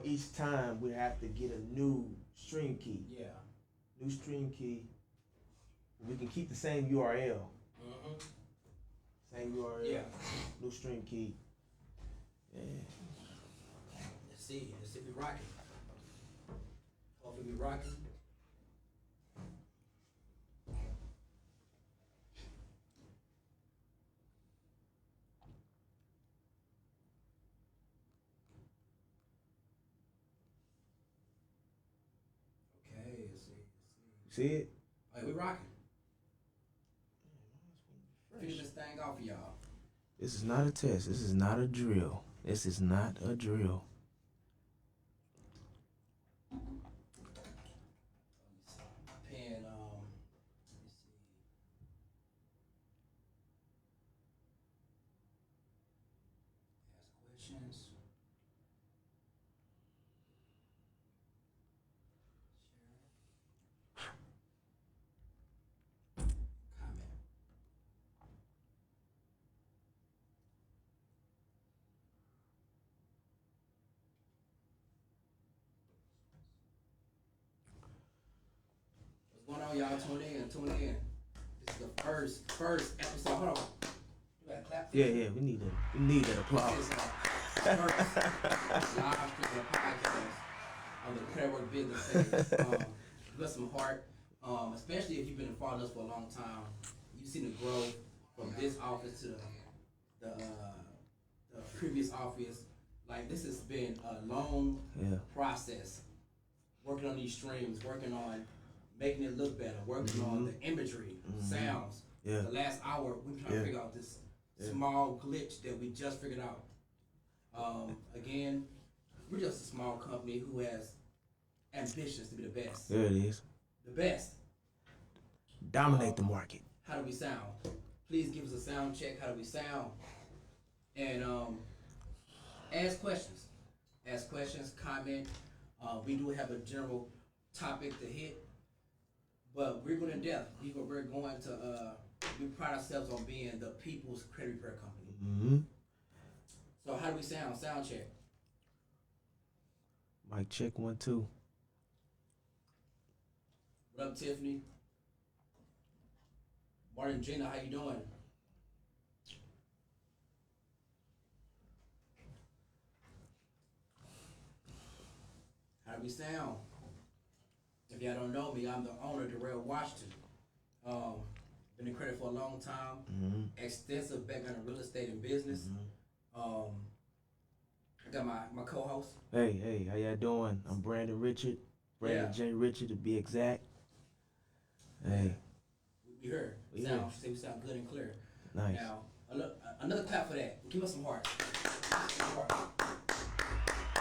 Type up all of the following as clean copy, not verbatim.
Each time we have to get a new stream key. Yeah. New stream key. We can keep the same URL. Mm-hmm. Same URL. Yeah. New stream key. Yeah. Let's see. Let's see if we rocking. Hopefully we rocking. Okay, let's see. See it? Hey, we rocking. Finish this thing off for y'all. This is not a test. This is not a drill. This is not a drill. Pen, let me see. Ask questions. Share. Comment. What's going on, y'all? Tune in. This is the first episode. Hold on. You gotta clap. Yeah, we need that applause. This is first live stream podcast on the Credit Work Business page. Give us some heart, especially if you've been following us for a long time. You've seen the growth from this office to the previous office. Like, this has been a long process. Working on these streams, working on making it look better, working on the imagery, sounds. Yeah. The last hour, we've been trying to figure out this small glitch that we just figured out. Again, we're just a small company who has ambitions to be the best. There it is. The best. Dominate the market. How do we sound? Please give us a sound check. How do we sound? And ask questions. Ask questions, comment. We do have a general topic to hit, but we're going to depth. We're going to, we pride ourselves on being the people's credit repair company. Mm-hmm. So how do we sound? Sound check. Mic check 1 2. What up, Tiffany? Martin, Gina, how you doing? How do we sound? If y'all don't know me, I'm the owner of Darrell Washington. Been in credit for a long time. Mm-hmm. Extensive background in real estate and business. Mm-hmm. I got my co-host. Hey, how y'all doing? I'm Brandon Richard. Brandon J. Richard to be exact. Hey. We heard. We sound good and clear. Nice. Now, another clap for that. Give us some heart.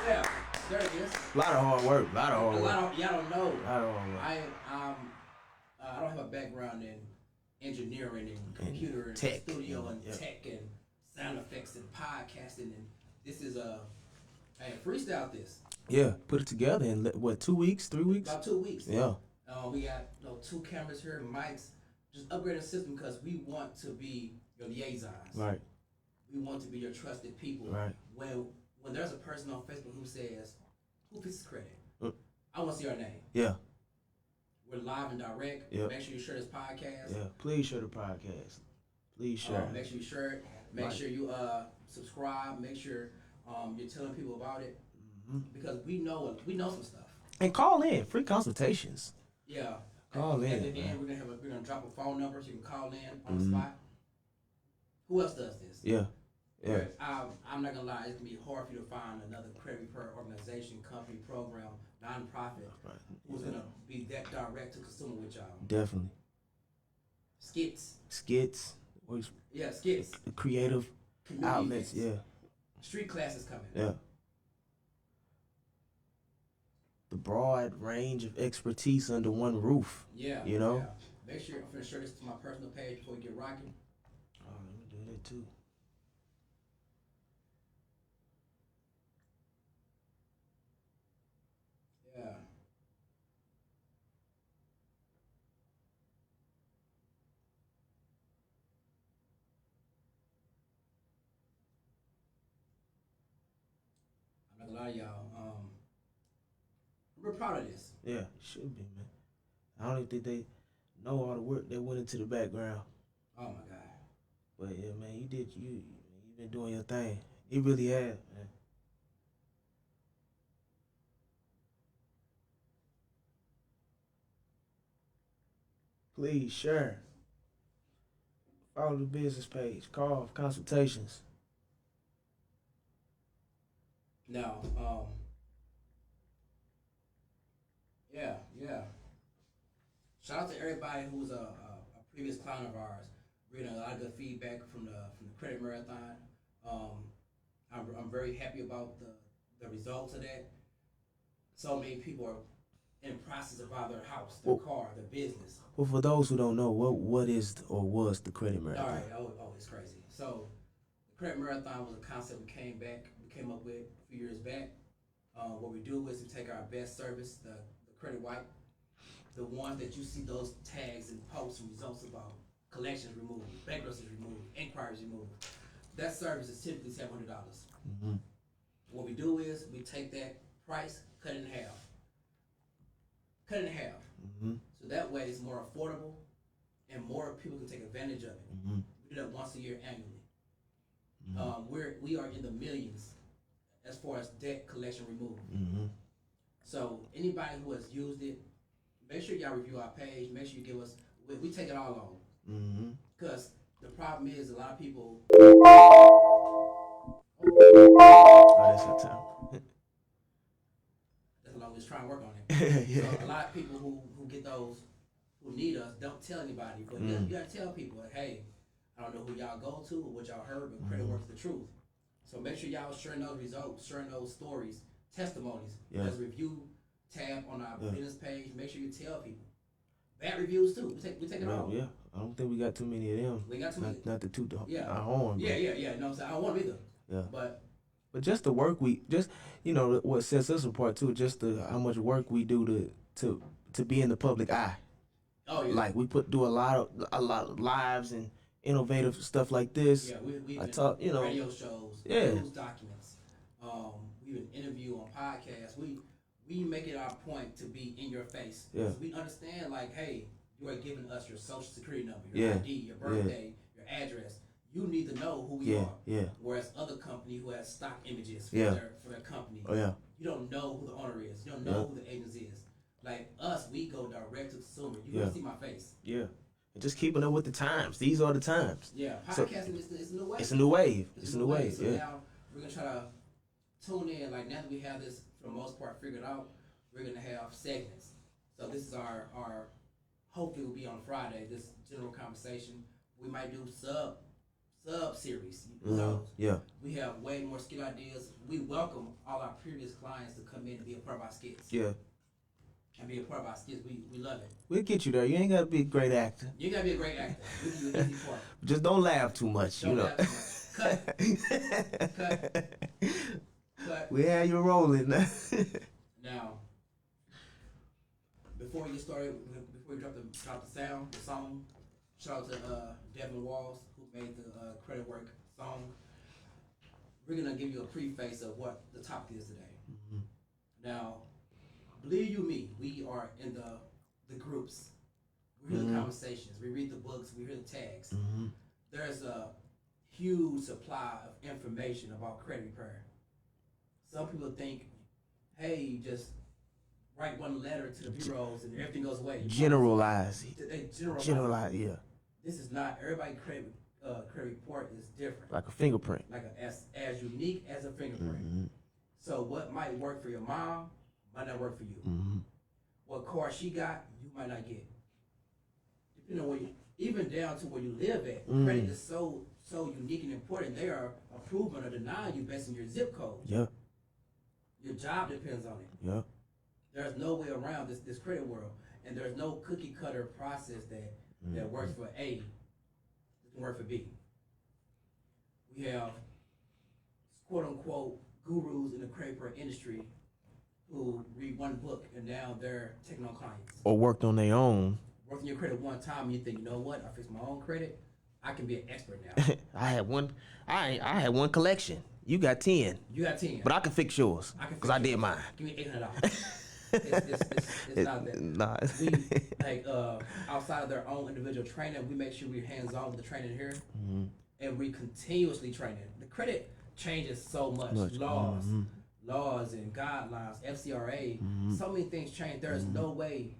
Yeah, there it is. A lot of hard work. Y'all don't know. A lot of hard work. I don't have a background in engineering and computer and tech, studio and tech and sound effects and podcasting, and this is I freestyle this. Yeah, put it together in what, 2 weeks, 3 weeks? About 2 weeks. Yeah. We got 2 cameras here, mics. Just upgrade the system because we want to be your liaisons. Right. We want to be your trusted people. Right. When there's a person on Facebook who says, "Who fixes credit?" I want to see our name. Yeah. We're live and direct. Yep. Make sure you share this podcast. Yeah. Please share the podcast. Please share. Make sure you share it. Make sure you subscribe. Make sure you're telling people about it because we know some stuff. And call in. Free consultations. Yeah. Call in. At the end, we're gonna drop a phone number so you can call in on the spot. Who else does this? Yeah. Yeah. Right. I'm not gonna lie. It's gonna be hard for you to find another credit repair organization, company, program, nonprofit who's gonna be that direct to consumer with y'all. Definitely. Skits. Yeah, skits. Creative Community outlets. events. Yeah. Street classes coming. Yeah. The broad range of expertise under one roof. Yeah. You know? Yeah. Make sure I'm gonna share this to my personal page before we get rocking. Oh, let me do that too. Yeah. I'm not gonna lie to y'all. we're proud of this. Yeah, it should be, man. I don't even think they know all the work that went into the background. Oh my God. But yeah, man, you been doing your thing. You really have, man. Please share. Follow the business page. Call for consultations. Now, yeah. Shout out to everybody who was a previous client of ours. We're getting a lot of good feedback from the credit marathon. I'm very happy about the results of that. So many people are in the process of buying their house, their car, their business. Well, for those who don't know, what is or was the credit marathon? All right, it's crazy. So the credit marathon was a concept we came up with a few years back. What we do is we take our best service, the credit wipe, the ones that you see those tags and posts and results about, collections removed, bankruptcies removed, inquiries removed. That service is typically $700. Mm-hmm. What we do is we take that price, cut it in half. Mm-hmm. So that way it's more affordable and more people can take advantage of it. Mm-hmm. We do that once a year annually. Mm-hmm. We are in the millions as far as debt collection removal. Mm-hmm. So anybody who has used it, make sure y'all review our page. Make sure you give us. We take it all on. Mm-hmm. Because the problem is a lot of people. Oh, that's your time. That's long as trying to work on it. Yeah. So a lot of people who get those, who need us, don't tell anybody. But you gotta tell people, like, hey, I don't know who y'all go to or what y'all heard, but credit works the truth. So make sure y'all sharing those results, sharing those stories, testimonies. Yeah. There's a review tab on our business page. Make sure you tell people. Bad reviews too. We take it all. Yeah. I don't think we got too many of them. We got too many. Not the two. Yeah. Our horn. Yeah. No, so I don't want them either. Yeah. But just the work what sets us apart too. Just how much work we do to be in the public eye. Oh yeah. Like we do a lot of lives and innovative stuff like this. Yeah, we I talk, radio shows, news documents. We even interview on podcasts. We make it our point to be in your face. Yeah. We understand, like, hey, you are giving us your social security number, your ID, your birthday, your address. You need to know who we are. Yeah. Whereas other company who has stock images for their company, you don't know who the owner is. You don't know who the agent is. Like us, we go direct to consumer. You don't see my face. Yeah. And just keeping up with the times. These are the times. Yeah. Podcasting is a new wave. It's a new wave. It's a new wave. So now we're gonna try to tune in. Like now that we have this for the most part figured out, we're gonna have segments. So this is our hopefully will be on Friday. This general conversation. We might do sub series. Who knows? Yeah. We have way more skit ideas. We welcome all our previous clients to come in and be a part of our skits. Yeah. And be a part of our skits. We love it. We'll get you there. You ain't gotta be a great actor. You ain't gotta be a great actor. We'll give you an easy part. Just don't laugh too much. Don't laugh too much. Cut. We have you rolling now. Now, before we get started, before we drop the song, shout out to Devin Walls who made the credit work song. We're gonna give you a preface of what the topic is today. Mm-hmm. Now, believe you me, we are in the groups. We hear the conversations. We read the books. We hear the tags. Mm-hmm. There's a huge supply of information about credit repair. Some people think, hey, just write one letter to the bureaus and everything goes away. Generalize. They generalize, yeah. This is not, everybody's credit report is different. Like a fingerprint. As unique as a fingerprint. Mm-hmm. So what might work for your mom might not work for you. Mm-hmm. What car she got, you might not get. Depending on where even down to where you live at, credit is so unique and important. They are approving or denying you based on your zip code. Yeah. Your job depends on it. Yeah. There's no way around this credit world, and there's no cookie cutter process that works for A, that can work for B. We have quote unquote gurus in the credit repair industry who read one book and now they're taking on clients. Or worked on their own. Worked on your credit one time and you think, you know what, I fixed my own credit, I can be an expert now. I had one collection. You got 10. You got 10. But I can fix yours. Because I did mine. Give me $800. It's not that. Nah. We like outside of their own individual training, we make sure we're hands on with the training here, and we continuously training. The credit changes so much. Laws and guidelines, FCRA, so many things change. There's no way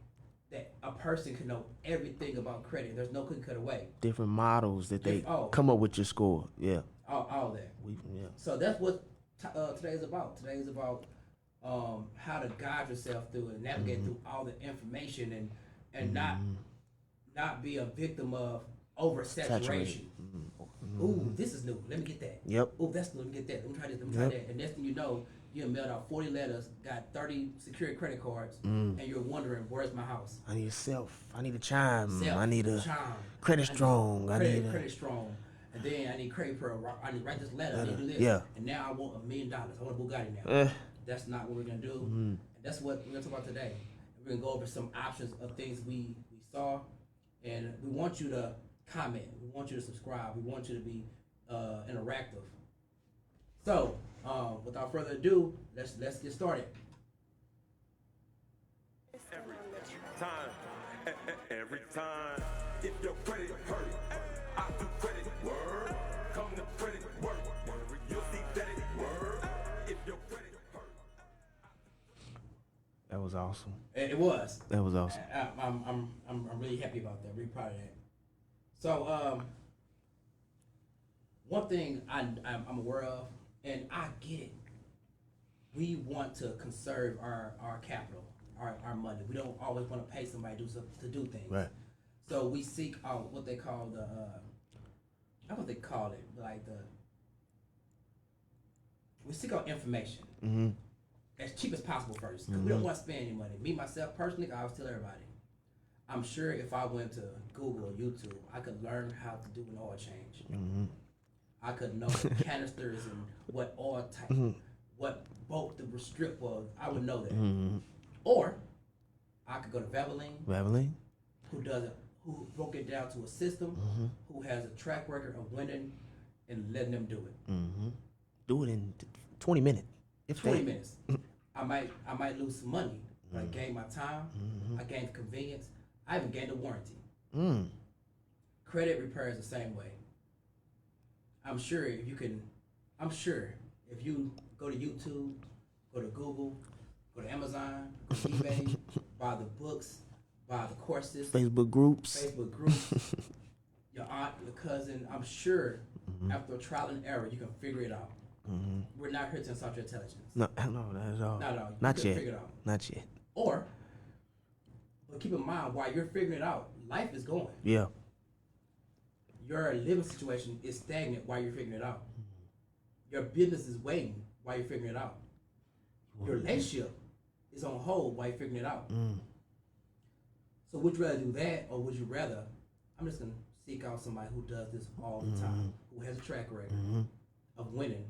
that a person can know everything about credit. There's no cookie cutter way. Different models that they come up with your score. Yeah. All that. So that's what today is about. Today is about how to guide yourself through and navigate through all the information and not be a victim of oversaturation. Ooh, this is new. Let me get that. Yep. Ooh, that's new. Let me get that. Let me try this. Let me try that. And next thing you know, you mailed out 40 letters, got 30 secured credit cards, and you're wondering, where's my house? I need a self. I need a chime. Self, I need a chime. credit strong. Credit strong. And then I need credit pro. I need to write this letter. I need to do this. Yeah. And now I want $1 million. I want a Bugatti now. That's not what we're gonna do. And that's what we're gonna talk about today. We're gonna go over some options of things we saw, and we want you to comment. We want you to subscribe. We want you to be interactive. So, without further ado, let's get started. Every time, if your credit hurt, I do credit word. Come to credit work, you'll see that it work. If your credit hurt. That was awesome. It was. That was awesome. I'm really happy about that. Really proud of that. So, one thing I'm aware of, and I get it. We want to conserve our capital, our money. We don't always want to pay somebody to do things. Right. So we seek out what they call the, I don't know what they call it, like we seek out information as cheap as possible first, because we don't want to spend any money. Me, myself, personally, I always tell everybody, I'm sure if I went to Google or YouTube, I could learn how to do an oil change. I could know the canisters and what oil type, what boat the strip was. I would know that. Or I could go to Valvoline, who broke it down to a system, who has a track record of winning and letting them do it. Do it in 20 minutes. If 20 minutes. I might lose some money, but I gained my time. I gained convenience. I even gained a warranty. Credit repair is the same way. I'm sure if you go to YouTube, go to Google, go to Amazon, go to eBay, buy the books, buy the courses, Facebook groups, your aunt, your cousin, I'm sure after trial and error, you can figure it out. We're not here to insult your intelligence. No, not at all. Not at all. Not yet. Figure it out. Not yet. But keep in mind, while you're figuring it out, life is going. Yeah. Your living situation is stagnant while you're figuring it out. Your business is waiting while you're figuring it out. Your relationship is on hold while you're figuring it out. So would you rather do that, or would you rather, I'm just going to seek out somebody who does this all the time, who has a track record of winning.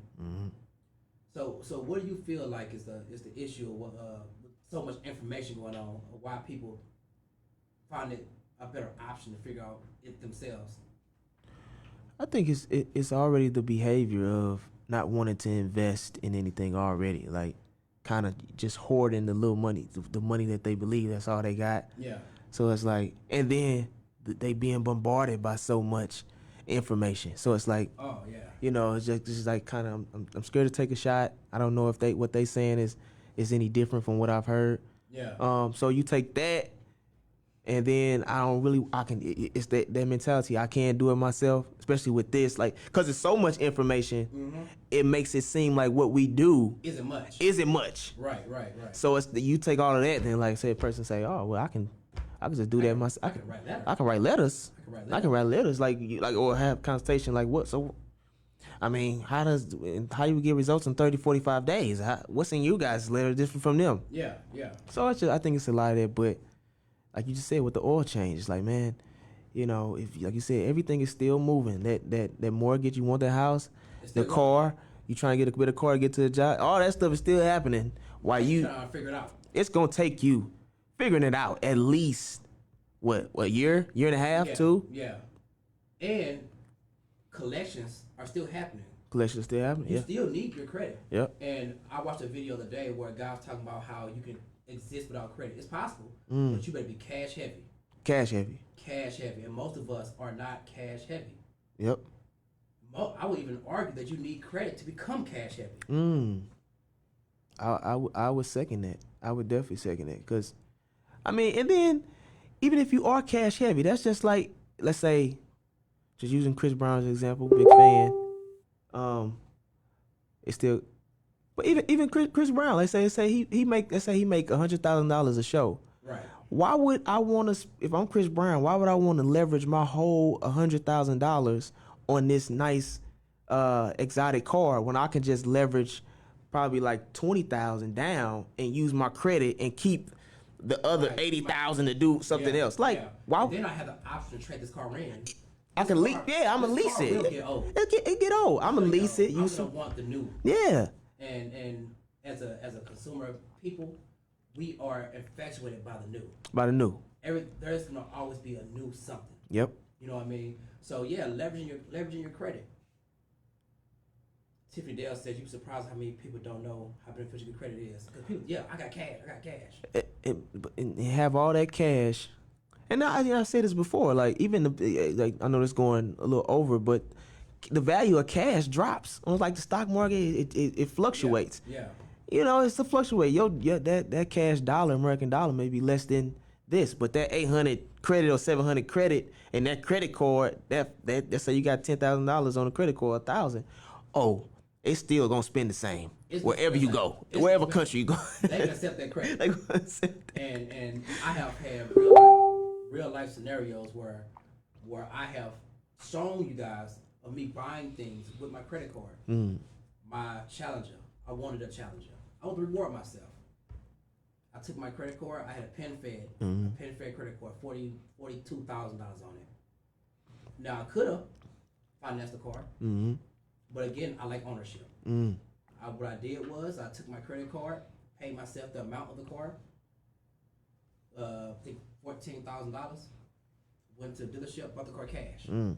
So what do you feel like is the issue of with so much information going on, or why people find it a better option to figure out it themselves? I think it's already the behavior of not wanting to invest in anything already, like kind of just hoarding the little money, the money that they believe that's all they got. Yeah. So it's like, and then they being bombarded by so much information. So it's like, oh yeah, it's just like kind of I'm scared to take a shot. I don't know if what they saying is any different from what I've heard. Yeah. So you take that. And then it's that mentality. I can't do it myself, especially with this, like, cause it's so much information. It makes it seem like what we do isn't much. Right. So you take all of that, then like say a person say, oh well, I can just do that myself. I can write letters. I can write letters like or have consultation like what? So, I mean, how you get results in 30, 45 days? What's in you guys' letter different from them? Yeah. So I think it's a lot of that, but. Like you just said with the oil change, it's like, man, if like you said, everything is still moving. That mortgage, you want that house, the car, you trying to get a bit of car to get to the job, all that stuff is still happening. While you trying to figure it out. It's gonna take you figuring it out at least what year and a half, 2? Yeah. And collections are still happening. Collection still happening. You Yeah. still need your credit. Yep. And I watched a video the other day where a guy was talking about how you can exist without credit. It's possible, Mm. but you better be cash heavy. Cash heavy. Cash heavy, and most of us are not cash heavy. Yep. I would even argue that you need credit to become cash heavy. Mm. I would second that. I would definitely second that. Because, I mean, and then, even if you are cash heavy, that's just like, let's say, just using Chris Brown's example, big fan. It's still, but even Chris Brown, let's say he make $100,000 a show. Right. Why would I want to? If I'm Chris Brown, why would I want to leverage my whole $100,000 on this nice exotic car when I can just leverage probably like 20,000 down and use my credit and keep the other 80,000 to do something else? Like, why? And then I have the option to trade this car in. I can lease. Yeah, I'm gonna lease it. Will get old. It get old. I'm gonna lease it. I'm gonna want the new. Yeah. And as a consumer of people, we are infatuated by the new. By the new. There's gonna always be a new something. Yep. You know what I mean? So yeah, leveraging your credit. Tiffany Dale says you're surprised how many people don't know how beneficial your credit is. Because people, I got cash. And have all that cash. And I said this before, like even like I know this going a little over, but the value of cash drops. Almost like the stock market, it fluctuates. Yeah. You know, it's to fluctuate. That cash dollar, American dollar, may be less than this, but that 800 credit or 700 credit and that credit card, that say you got $10,000 on a credit card, 1,000. Oh, it's still gonna spend the same wherever you go, wherever country you go. They can accept that credit. They gonna accept that. And I have had real life scenarios where I have shown you guys of me buying things with my credit card. My Challenger, I wanted a Challenger. I want to reward myself. I took my credit card. I had a PenFed credit card, $42,000 on it. Now I could have financed the car, but again, I like ownership. What I did was I took my credit card, paid myself the amount of the car. I think $14,000. Went to the dealership, bought the car cash. Here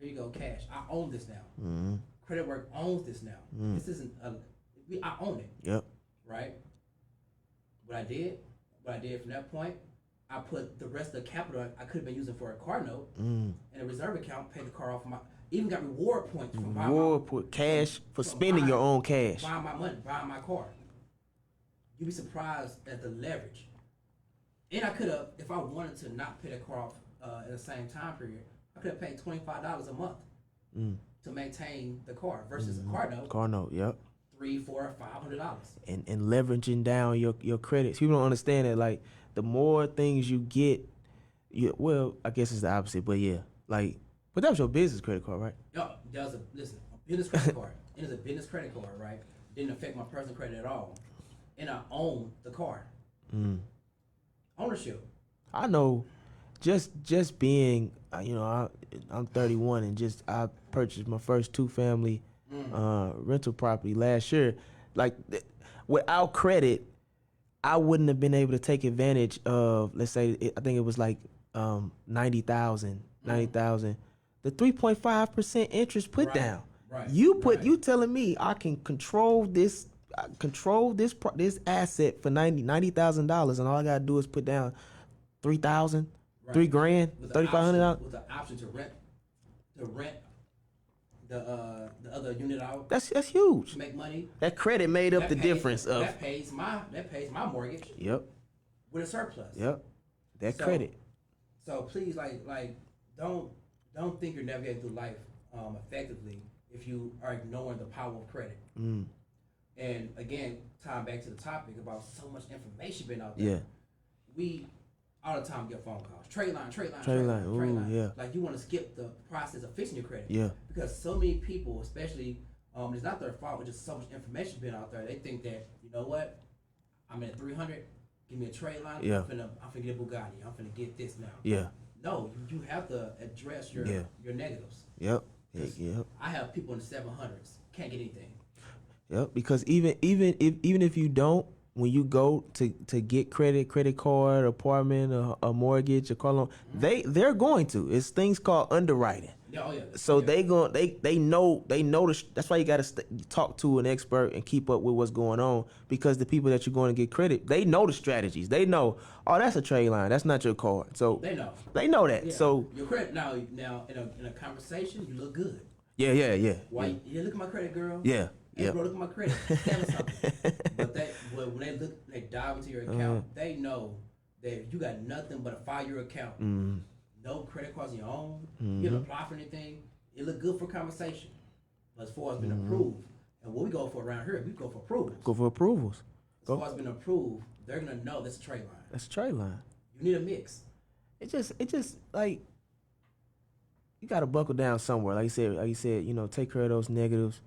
you go, cash. I own this now. Credit Work owns this now. This isn't I own it. Yep. Right? What I did from that point, I put the rest of the capital I could have been using for a car note in a reserve account, paid the car off even got reward points from buying cash for spending your own cash. Buying my money, buying my car. You'd be surprised at the leverage. And I could have, if I wanted to not pay the car off at the same time period, I could have paid $25 a month to maintain the car versus a car note. Car note, yep. $300, $400, $500. And leveraging down your credits. People don't understand that, like, the more things you get, well, I guess it's the opposite, but yeah. Like, but that was your business credit card, right? No, that was a business credit card. It is a business credit card, right? Didn't affect my personal credit at all. And I own the car. Ownership. I know, just being, I'm 31 and I purchased my first 2-family rental property last year. Like, without credit, I wouldn't have been able to take advantage of, let's say, I think it was like 90,000. The 3.5% interest put down. Right. You telling me I can control this asset for $90,000 and all I gotta do is put down $3,000, $3,000, $3,500. With the option to rent the other unit out. That's huge. To make money. That credit made up the difference of that pays my mortgage. Yep. With a surplus. Yep. That credit. So please, like, don't think you're navigating through life effectively if you are ignoring the power of credit. And again, tying back to the topic about so much information being out there. Yeah. We all the time get phone calls. Trade line. Ooh, yeah. Like, you want to skip the process of fixing your credit. Yeah. Because so many people, especially, it's not their fault, but just so much information being out there. They think that, you know what, I'm at 300. Give me a trade line. Yeah. I'm finna get a Bugatti. I'm finna get this now. Yeah. No, you have to address your negatives. Yep. Yep. I have people in the 700s can't get anything. Yep. Because even if you don't, when you go to get credit card, apartment, a mortgage, a car loan, they're going to. It's things called underwriting. Yeah, oh yeah. So yeah. they know that's why you got to talk to an expert and keep up with what's going on, because the people that you're going to get credit, they know the strategies. They know, oh, that's a trade line, that's not your card. So they know that. Yeah. So your credit now in a conversation, you look good. yeah. Why? Yeah, look at my credit, girl. Yeah. Hey, Yeah. bro, look at my credit. Tell us something. But when they dive into your account, they know that you got nothing but a 5-year account. No credit cards of your own. You haven't applied for anything. It look good for conversation. But as far as been approved, and what we go for around here, we go for approvals. Go for approvals. As far as been approved, they're gonna know that's a trade line. That's a trade line. You need a mix. It just like, you gotta buckle down somewhere. Like you said, take care of those negatives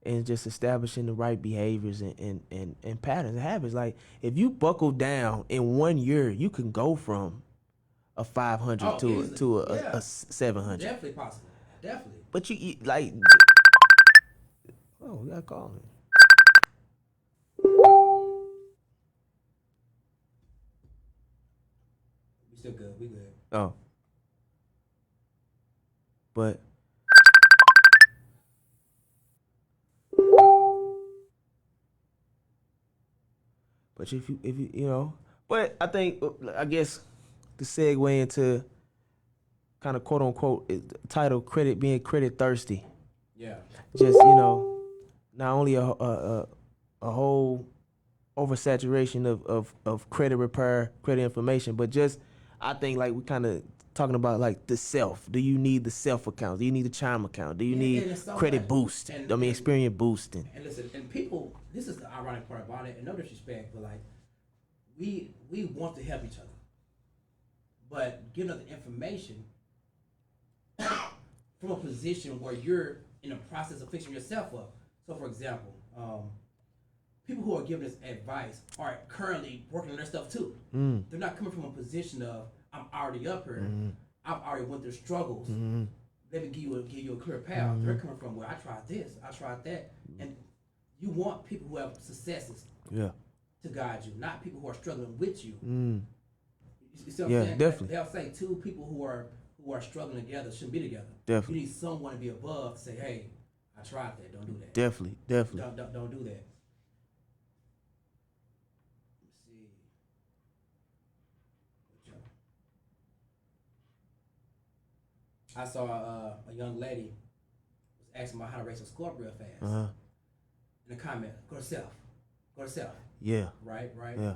and just establishing the right behaviors and patterns and habits. Like, if you buckle down in 1 year, you can go from a 500 to a 700. Definitely possible. Definitely. But you like, oh, we got to call him. We still good. We good. Oh. But if you but I guess to segue into kind of quote unquote title, being credit thirsty. Yeah. Just not only a whole oversaturation of credit repair, credit information, but just, I think, like, we kind of talking about, like, the self. Do you need the self account? Do you need the chime account? Do you need credit boost? Experience boosting. And listen, and people, this is the ironic part about it, and no disrespect, but like, we want to help each other, but giving us the information from a position where you're in the process of fixing yourself up. So, for example, people who are giving us advice are currently working on their stuff too. They're not coming from a position of, I'm already up here. I've already went through struggles. Let me give you a clear path. They're coming from, well, I tried this, I tried that, and you want people who have successes. Yeah. To guide you, not people who are struggling with you. You see what yeah, I'm saying? Definitely. They'll say two people who are struggling together shouldn't be together. Definitely. You need someone to be above to say, hey, I tried that. Don't do that. Definitely. Don't do that. Let's see. I saw a young lady was asking about how to raise a score real fast. In the comment, go to self. Yeah. Right. Yeah.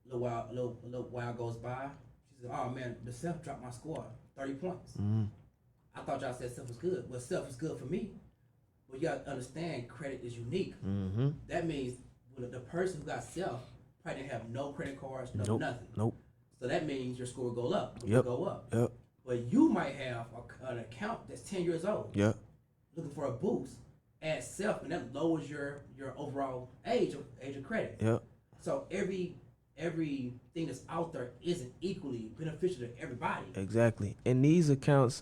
A little while goes by. She said, "Oh man, the self dropped my score 30 points. I thought y'all said self was good. Well, self is good for me, but you got to understand credit is unique. That means the person who got self probably didn't have no credit cards, nothing. Nope. So that means your score will go up. Yep. But you might have an account that's 10 years old. Yep. Looking for a boost. Add self, and that lowers your overall age of credit. Yep. So everything that's out there isn't equally beneficial to everybody. Exactly. And these accounts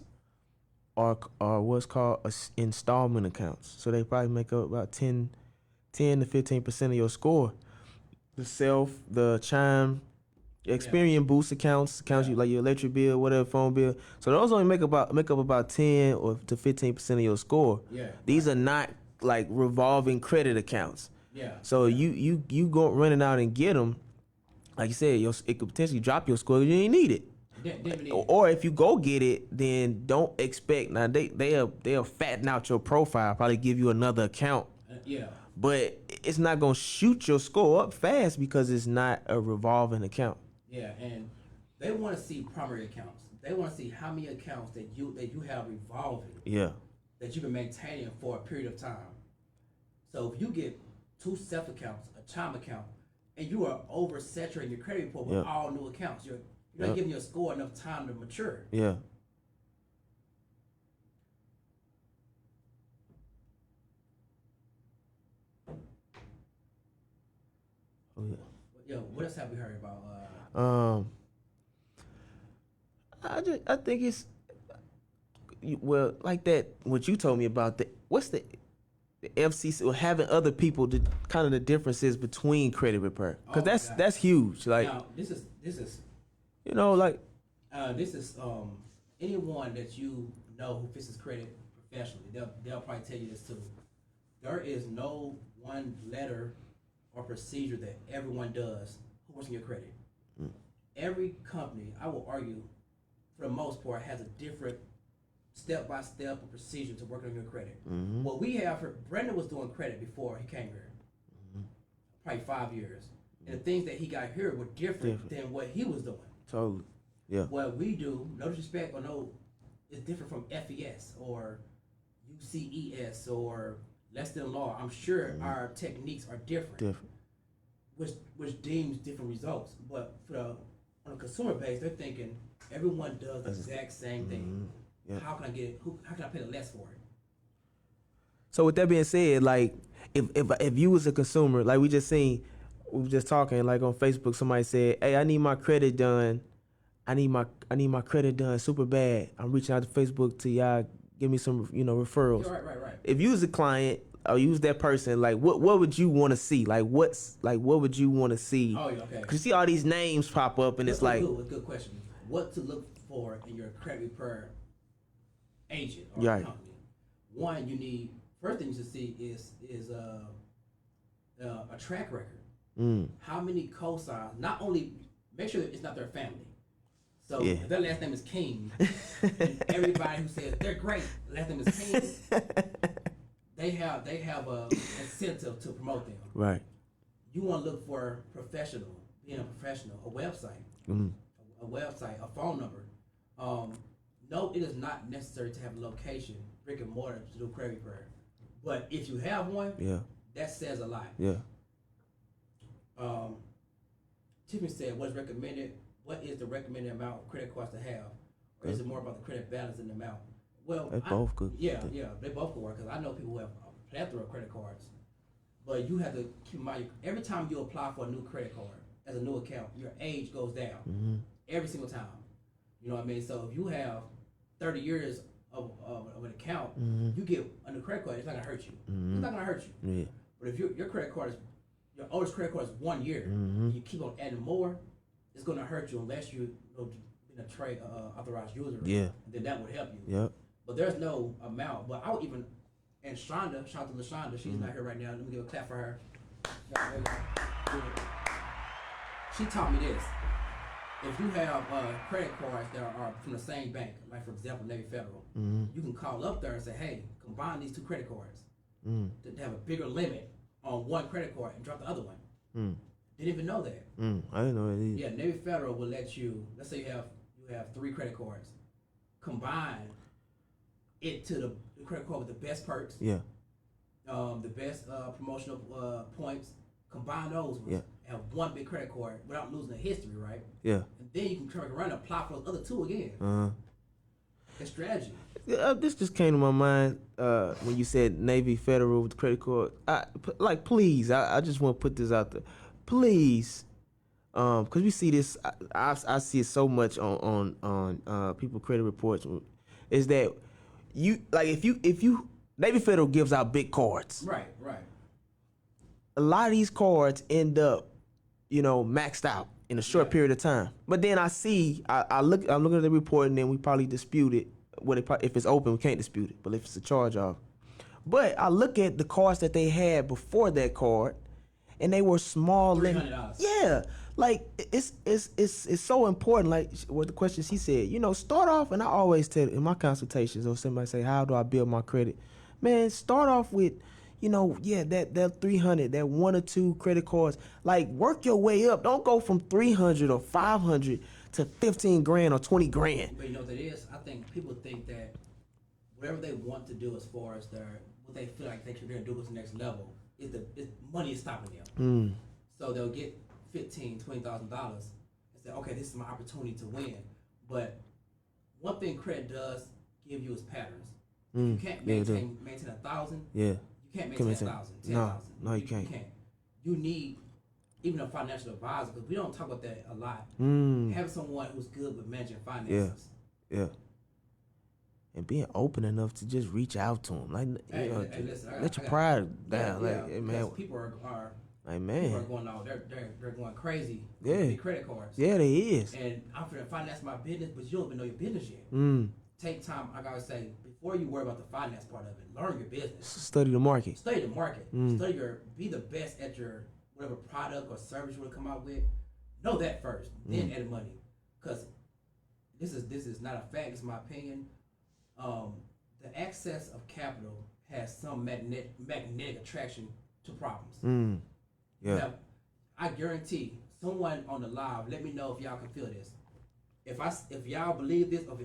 are what's called installment accounts. So they probably make up about 10 to 15% of your score. The self, the chime, Experian boost accounts you like your electric bill, whatever, phone bill. So those only make up about 10 or to 15% of your score. Yeah. These are not like revolving credit accounts. Yeah. So you go running out and get them, like you said, it could potentially drop your score. You ain't need it. Or if you go get it, then don't expect. Now they'll fatten out your profile, probably give you another account. But it's not gonna shoot your score up fast because it's not a revolving account. Yeah, and they want to see primary accounts. They want to see how many accounts that you have revolving. Yeah. That you've been maintaining for a period of time. So if you get 2 self accounts, a chime account, and you are oversaturating your credit report with all new accounts, you're not giving your score enough time to mature. Yeah. Oh yeah. Yo, what else have we heard about? I think it's like that. What you told me about what's the FCC or having other people to kind of the differences between credit repair, because that's huge. Like now, this is like this is anyone that you know who fixes credit professionally. They'll probably tell you this too. There is no one letter or procedure that everyone does who works on your credit. Every company, I will argue, for the most part, has a different step-by-step procedure to work on your credit. What we have for Brandon was doing credit before he came here, probably 5 years, and the things that he got here were different than what he was doing. Totally. Yeah. What we do, no disrespect or no, is different from FES or UCES or less than law. I'm sure our techniques are different. Which deems different results. But on a consumer base, they're thinking everyone does the exact same thing. Yeah. How can I get it? How can I pay the less for it? So with that being said, like if you was a consumer, like we were just talking, like on Facebook, somebody said, "Hey, I need my credit done. I need my credit done super bad. I'm reaching out to Facebook to y'all give me some, referrals." Yeah, right. If you was a client or you was that person, like what would you want to see? Like what would you want to see? Oh, okay. Cause you see all these names pop up and it's like, good question. What to look for in your credit repair agent or right. company? One, you need first thing you should see is a track record. How many co-signs? Not only make sure that it's not their family. So if their last name is King, and everybody who says they're great, last name is King, they have a incentive to promote them. Right. You want to look for professional, being a professional, a website, a phone number. No, it is not necessary to have a location, brick and mortar, to do credit repair. But if you have one, that says a lot. Yeah. Tiffany said, "What's recommended? What is the recommended amount of credit cards to have, or is it more about the credit balance than the amount?" Well, they both good. Yeah, they both could work because I know people who have a plethora of credit cards. But you have to keep in mind, every time you apply for a new credit card as a new account, your age goes down every single time. You know what I mean? So if you have 30 years of an account, you get a new credit card, it's not gonna hurt you. It's not gonna hurt you. Yeah. But if your credit card is your oldest credit card is 1 year, and you keep on adding more, it's gonna hurt you unless you been a trade authorized user. Yeah. And then that would help you. Yep. But there's no amount. But I would even, and Shonda, shout out to LaShonda, she's not here right now. Let me give a clap for her. She taught me this. If you have credit cards that are from the same bank, like for example Navy Federal, you can call up there and say, "Hey, combine these two credit cards to have a bigger limit on one credit card and drop the other one." Didn't even know that. I didn't know that either. Yeah, Navy Federal will let you. Let's say you have 3 credit cards, combine it to the credit card with the best perks. Yeah. The best promotional points. Combine those ones. Yeah. Have one big credit card without losing the history, right? Yeah. And then you can turn around and apply for those other 2 again. That's strategy. This just came to my mind when you said Navy Federal with the credit card. Please, I just want to put this out there. Please, because we see this, I see it so much on people credit reports. Is that you like if you Navy Federal gives out big cards. Right. A lot of these cards end up, maxed out in a short period of time. But then I'm looking at the report, and then we probably dispute it. If it's open, we can't dispute it. But if it's a charge off, but I look at the cards that they had before that card, and they were small limit. $300. Yeah, like it's so important. Like what the question she said, start off. And I always tell in my consultations, or somebody say, "How do I build my credit?" Man, start off with, that 300, that 1 or 2 credit cards. Like work your way up. Don't go from 300 or 500 to 15 grand or 20 grand. But you know what that is? I think people think that whatever they want to do as far as what they feel like they're going to do at the next level, money is stopping them. So they'll get $15,000-$20,000 and say, "Okay, this is my opportunity to win." But one thing credit does give you is patterns. You can't maintain 1,000. Yeah. You can't maintain 1,000, 10,000. No, you can't. You need even a financial advisor, because we don't talk about that a lot. Have someone who's good with managing finances. Yeah. And being open enough to just reach out to them, like listen, let your pride down. Yeah, man, people are like man, people are going out. They're going crazy. Yeah. With credit cards. Yeah, they is. And I'm finna finance my business, but you don't even know your business yet. take time. Like I always say, before you worry about the finance part of it, learn your business. Study the market. Study the market. Be the best at your whatever product or service you want to come out with. Know that first, then add money. Because this is not a fact. It's my opinion. The excess of capital has some magnetic attraction to problems. Yeah. Now, I guarantee someone on the live, let me know if y'all can feel this. If y'all believe this or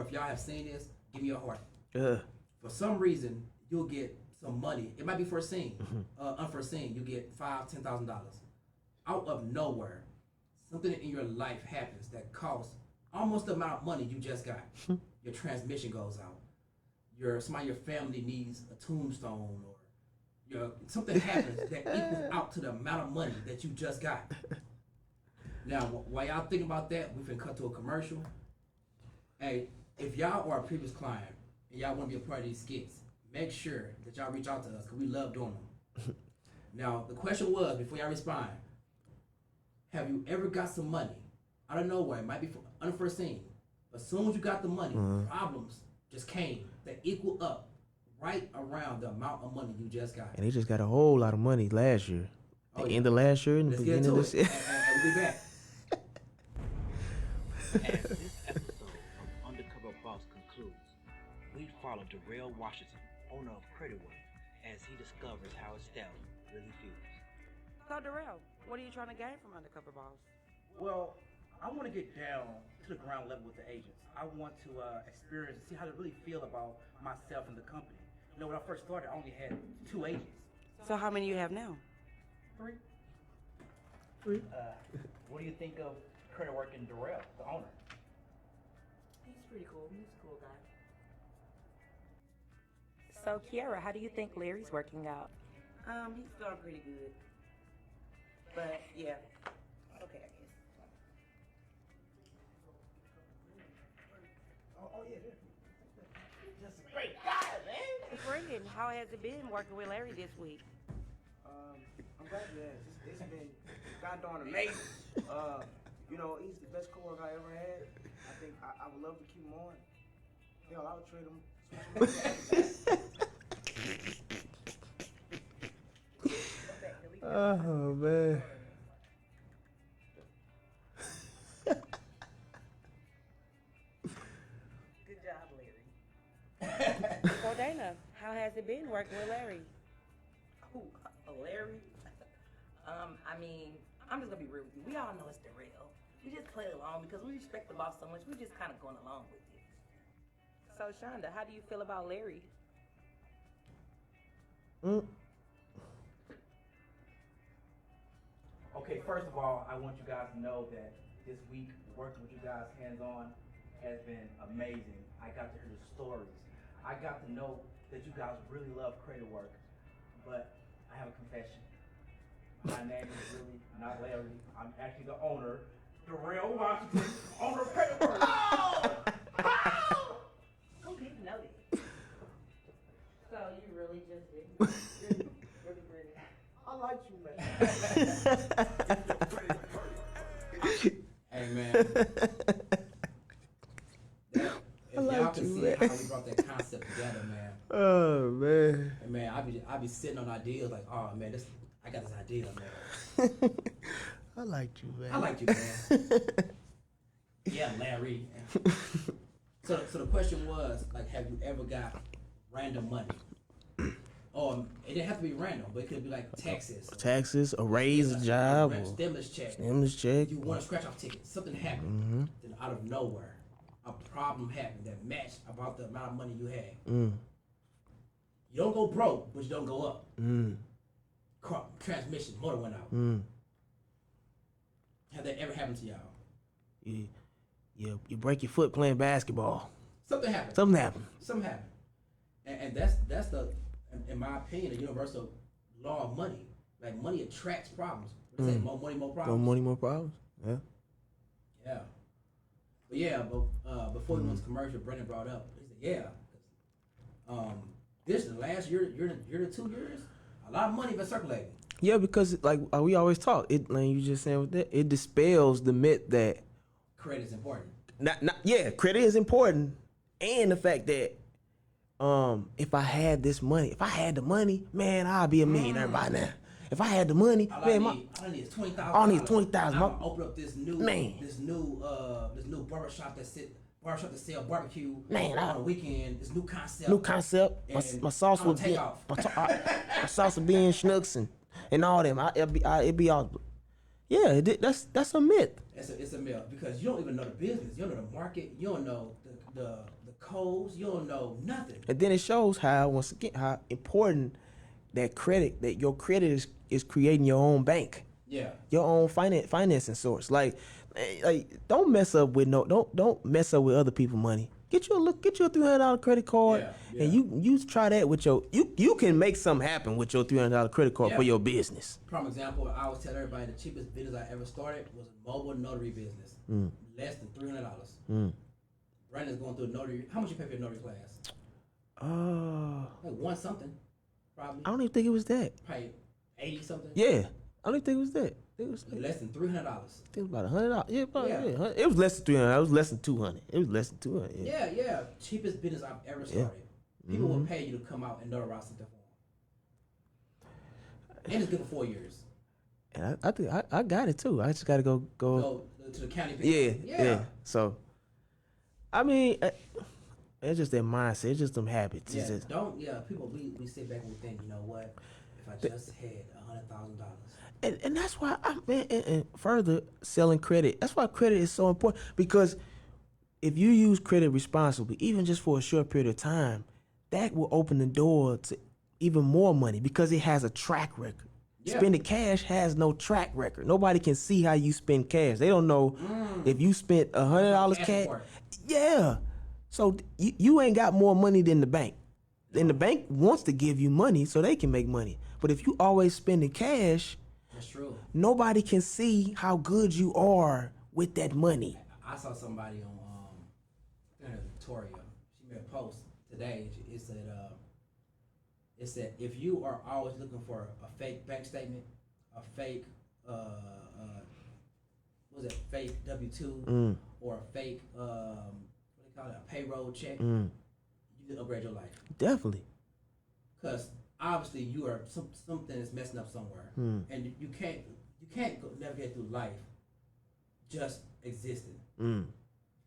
if y'all have seen this, give me a heart. For some reason, you'll get some money. It might be unforeseen. You get $5,000-$10,000 out of nowhere. Something in your life happens that costs almost the amount of money you just got. Your transmission goes out. Somebody in your family needs a tombstone, or something happens that equals out to the amount of money that you just got. Now, while y'all think about that, we finna cut to a commercial. Hey, if y'all are a previous client and y'all want to be a part of these skits, make sure that y'all reach out to us because we love doing them. Now, the question was, before y'all respond, have you ever got some money out of nowhere? It might be unforeseen, but as soon as you got the money, problems just came that equal up right around the amount of money you just got. And they just got a whole lot of money last year. End of last year and the beginning of this year. And we'll be back. As this episode of Undercover Boss concludes, we follow Darrell Washington, owner of Creditwork, as he discovers how his staff really feels. So Darrell, what are you trying to gain from Undercover Boss? Well, I want to get down to the ground level with the agents. I want to experience, see how they really feel about myself and the company. You know, when I first started, I only had 2 agents. So how many you have now? 3. What do you think of Creditwork and Darrell, the owner? He's pretty cool. He's a cool guy. So Kiara, how do you think Larry's working out? He's doing pretty good. But yeah, okay, I guess. Oh yeah, just a great guy, man. Brendan, how has it been working with Larry this week? I'm glad you asked. It's been goddamn amazing. You know, he's the best coworker I ever had. I think I would love to keep him on. Hell, I would trade him. Oh man. Good job, Larry. So Dana, how has it been working with Larry? Who? Larry? I mean, I'm just gonna be real with you. We all know it's the real. We just play along because we respect the boss so much. We're just kind of going along with it. So Shonda, how do you feel about Larry? Okay, first of all, I want you guys to know that this week working with you guys hands-on has been amazing. I got to hear the stories. I got to know that you guys really love Creditwork. But I have a confession. My name is really not Larry. I'm actually the owner, Darrell Washington, owner of Creditwork. Who didn't know that? So you really just did? I like you, man. Hey man. If y'all can see how we brought that concept together, man. Oh man. And man, I be sitting on ideas like, oh man, I got this idea, man. I liked you, man. I like you, man. Yeah, Larry. So the question was, like, have you ever got random money? It didn't have to be random, but it could be like taxes. Taxes, a raise, a job, or Stimulus check. stimulus check. You want a scratch off ticket. Something happened. Then out of nowhere, a problem happened that matched about the amount of money you had. You don't go broke, but you don't go up. Transmission, motor went out. Have that ever happened to y'all? You break your foot playing basketball. Something happened. Something happened. Something happened. And that's the, in my opinion, the universal law of money. Like, money attracts problems. What is that? More money, more problems. More money, more problems. Yeah. Yeah. But yeah, before we went to commercial, Brendan brought up, he said, this is the last year to 2 years, a lot of money been circulating. Yeah, because like we always talk, it like you just saying with that, it dispels the myth that Credit is important. credit is important, and the fact that if I had the money, man, I'd be a millionaire by now. If I had the money, All man, I need is $20,000. all I need is $20,000. I'm gonna open up this new Man. this new barbershop that sell barbecue Man, on the weekend. This new concept. new concept. And My sauce I'ma would take be off. my sauce would be in Schnooks and all them. It'd be all. Yeah, that's a myth. It's a myth because you don't even know the business. You don't know the market. You don't know the codes. You don't know nothing. And then it shows how once again how important that your credit is creating your own bank. Yeah. Your own financing source. Like don't mess up with don't mess up with other people's money. Get you a $300 credit card, Yeah. and you try that with you can make something happen with your $300 credit card Yeah. for your business. Prime example, I always tell everybody the cheapest business I ever started was a mobile notary business. Less than $300. Brandon's going through a notary. How much you pay for your notary class? Like one something, probably. I don't even think it was that. Probably 80 something. Yeah, I don't even think it was that. It was Less than $300. I think it was about $100. Yeah, probably. Yeah. Yeah. It was less than 300. It was less than 200. It was less than 200. Yeah. Yeah. Cheapest business I've ever started. People will pay you to come out and notarize something for them. And it's good for 4 years. And I think I got it too. I just got to go. Go to the county. Yeah. So, I mean, it's just their mindset. It's just them habits. Yeah. It's just, People we sit back and we think, you know what? If I just had $100,000. and that's why and further selling credit. That's why credit is so important, because if you use credit responsibly, even just for a short period of time, that will open the door to even more money because it has a track record. Yeah. Spending cash has no track record. Nobody can see how you spend cash. They don't know if you spent $100 cash. Yeah. So you ain't got more money than the bank. And the bank wants to give you money so they can make money. But if you always spending cash, That's true. nobody can see how good you are with that money. I saw somebody on Victoria. She made a post today. It said if you are always looking for a fake bank statement, a fake fake W-2 or a fake what do they call it, a payroll check, you need to upgrade your life. Definitely. Because obviously you are something is messing up somewhere, and you can't navigate through life just existing.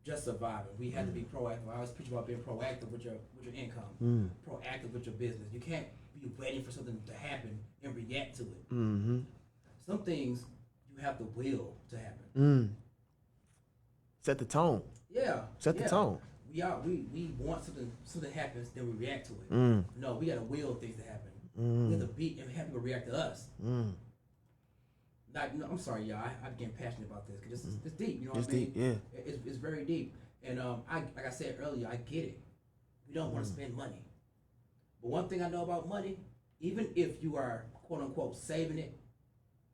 Just surviving. We have to be proactive. I always preach about being proactive with your income, proactive with your business. You can't be waiting for something to happen and react to it. Some things you have the will to happen. Set the tone. Yeah. Set the tone. We want something happens, then we react to it. No, we gotta will things to happen. We have to be and have people react to us. I'm sorry, y'all. I'm getting passionate about this because it's deep. You know what I mean? Deep, yeah. It's very deep. And like I said earlier, I get it. We don't want to spend money. But one thing I know about money, even if you are quote unquote saving it,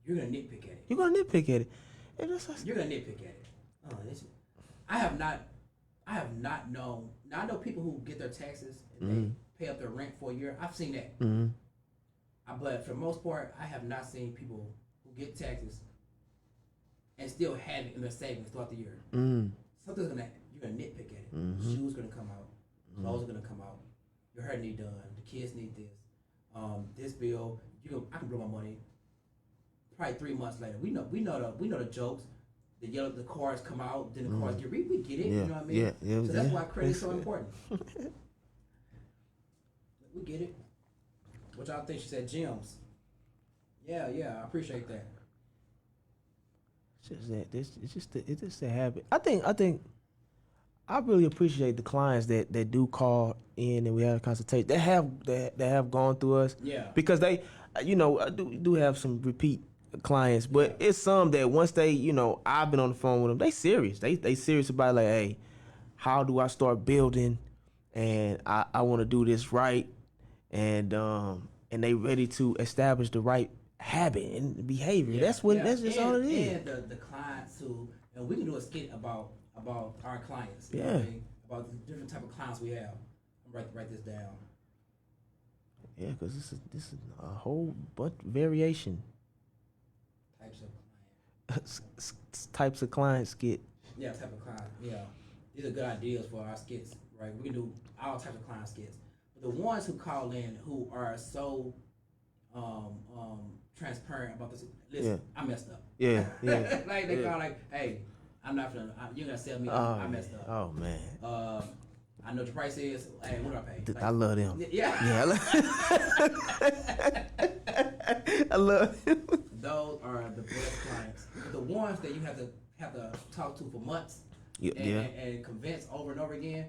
you're gonna nitpick at it. You're gonna nitpick at it. You're gonna nitpick at it. I have not known. Now I know people who get their taxes and they pay up their rent for a year. I've seen that. But for the most part, I have not seen people who get taxes and still have it in their savings throughout the year. You're gonna nitpick at it. Shoes gonna come out, clothes are gonna come out. Your hair need done. The kids need this. This bill, I can blow my money. Probably 3 months later, we know the jokes. The cars come out, then the cars we get it. Yeah, You know what I mean? yeah, so that's why credit is so important. We get it. What y'all think? She said gems. Yeah, I appreciate that. It's just a habit. I think I really appreciate the clients that do call in and we have a consultation. That have gone through us. Yeah. Because they, I do have some repeat clients, but it's some that once they, I've been on the phone with them, they serious. They serious about like, hey, how do I start building? And I want to do this right, and they ready to establish the right habit and behavior. That's just all it is. And the clients who, and we can do a skit about our clients. You know Yeah. what I mean? About the different type of clients we have. I'm write this down. Yeah, because this is a whole bunch variation. Types of clients. Types of clients get. Yeah, type of client. Yeah. These are good ideas for our skits. right? We can do all types of client skits. But the ones who call in who are so transparent about this, listen, I messed up. Yeah, yeah. Like they call like, hey, I'm not finna, you gotta sell me. I messed up. Oh man. I know what your price is. Hey, what do I pay? Like, I love them. Yeah. I love them. Those are the best clients. The ones that you have to talk to for months and convince over and over again.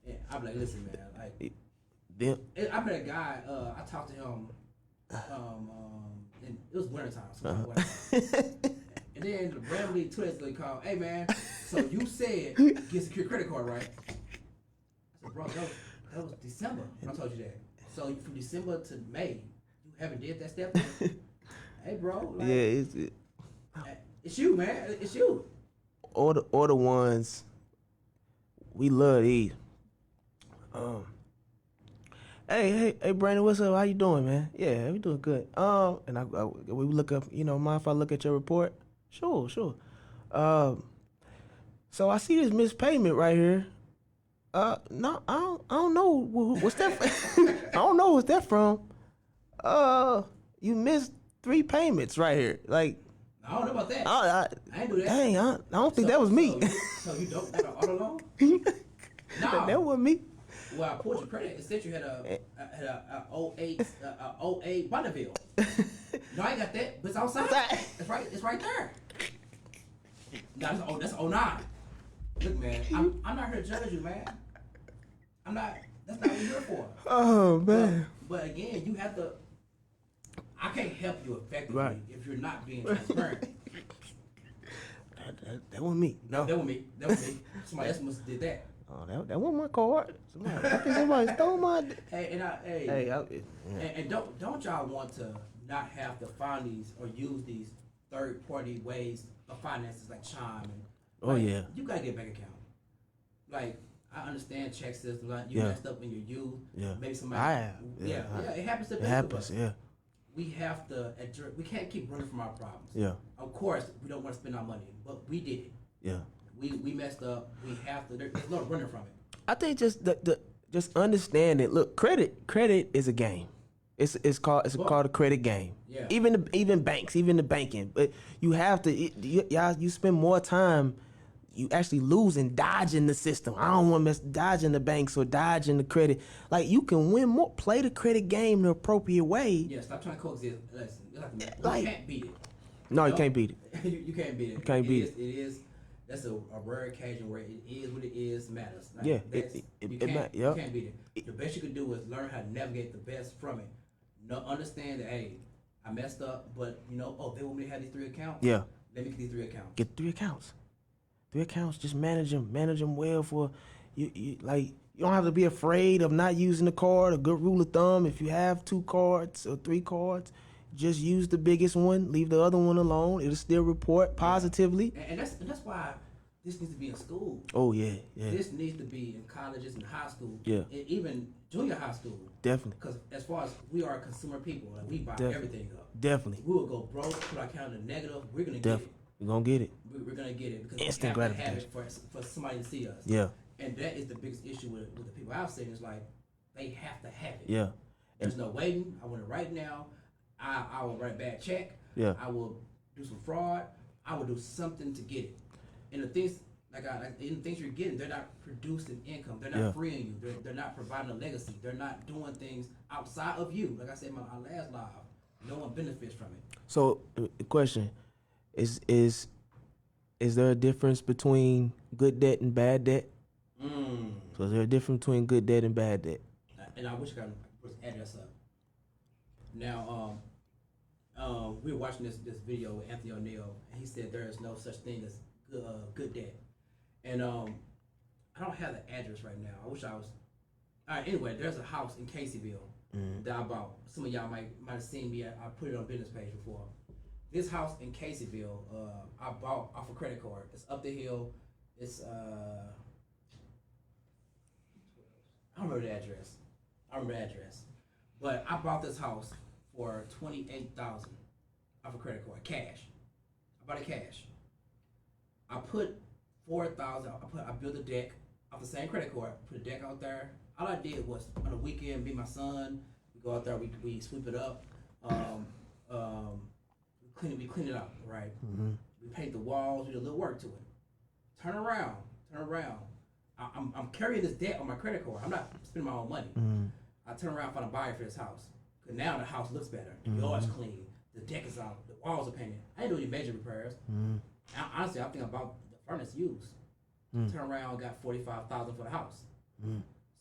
Yeah, I'm like, listen, man. Like, I met a guy. I talked to him. And it was wintertime. And then randomly 2 days ago he called, hey man, so you said get secure credit card, right? I said, bro, that was December when I told you that. So from December to May, you haven't did that step? Hey bro, like, it's you, man. It's you. All the ones we love these. Hey, Brandon, what's up? How you doing, man? Yeah, we doing good. And we look up, mind if I look at your report? Sure. So I see this missed payment right here. No, I don't know what's that. I don't know what's that from. You missed 3 payments right here. Like, I don't know about that. I ain't do that. Dang, I don't think that was me. So you don't got an auto loan? No, that wasn't me. Well, I pulled your credit. It said you had a 08 Bonneville. No, I ain't got that, but it's outside. It's right there. No, that's 09. Look, man, I'm not here to judge you, man. I'm not. That's not what you're here for. Oh man. But again, you have to. I can't help you effectively if you're not being transparent. That wasn't me. No. That wasn't me. Somebody else must have did that. Oh, that wasn't my card. I think somebody stole my. And don't y'all want to not have to find these or use these third party ways of finances like Chime and you gotta get a bank account. Like, I understand check systems. Like, you messed up in your youth. Yeah. Maybe somebody. It happens to people. It happens. Yeah. We have to address. We can't keep running from our problems. Yeah. Of course, we don't want to spend our money, but we did it. Yeah. We messed up. We have to. There's no running from it. I think just understand it. Look, credit is a game. It's called a credit game. Yeah. Even banks, even the banking, but you have to. You spend more time. You actually losing, dodging the system. I don't want to dodging the banks or dodging the credit. Like, you can win more. Play the credit game the appropriate way. Yeah, stop trying to coexist. Listen, you can't beat it. No, you can't beat it. You can't beat it. You can't beat it. It is. That's a rare occasion where it is what it is matters. Like, yeah, you can't beat it. The best you can do is learn how to navigate the best from it. Understand that, hey, I messed up, but they want me to have these 3 accounts. Yeah. Let me get these 3 accounts. Get 3 accounts. 3 accounts. Just manage them well for you. Like, you don't have to be afraid of not using the card. A good rule of thumb: if you have 2 cards or 3 cards, just use the biggest one. Leave the other one alone. It'll still report positively. And that's why this needs to be in school. Oh yeah. This needs to be in colleges and high school. Yeah. And even junior high school. Definitely. Because as far as we are consumer people, like, we buy everything up. Definitely. We will go broke, put our account in the negative. We're gonna get it. We're gonna get it. We're gonna get it because instant we have to have gratification it for somebody to see us. Yeah. And that is the biggest issue with the people I've seen. Is like, they have to have it. Yeah. There's no waiting. I want it right now. I will write a bad check. Yeah. I will do some fraud. I will do something to get it. And the things the things you're getting, they're not producing income. They're not freeing you. They're not providing a legacy. They're not doing things outside of you. Like I said in our last live, no one benefits from it. So the question is there a difference between good debt and bad debt? So is there a difference between good debt and bad debt? And I wish I could put this address up. Now, we were watching this video with Anthony O'Neill, and he said there is no such thing as good debt. And I don't have the address right now. I wish I was. All right. Anyway, there's a house in Caseyville that I bought. Some of y'all might have seen me. I put it on business page before. This house in Caseyville, I bought off a credit card. It's up the hill. It's I don't remember the address. But I bought this house for $28,000 off a credit card, cash. I bought it cash. I put $4,000. I built a deck. off the same credit card, put a deck out there. All I did was on the weekend, me and my son, we go out there, we sweep it up, we clean it up, right? We paint the walls, we do a little work to it. Turn around. I'm carrying this debt on my credit card. I'm not spending my own money. I turn around and find a buyer for this house. Cause now the house looks better. The yard's clean. The deck is out. The walls are painted. I ain't doing any major repairs. Honestly, I think about the furnace used. Turn around, got $45,000 for the house.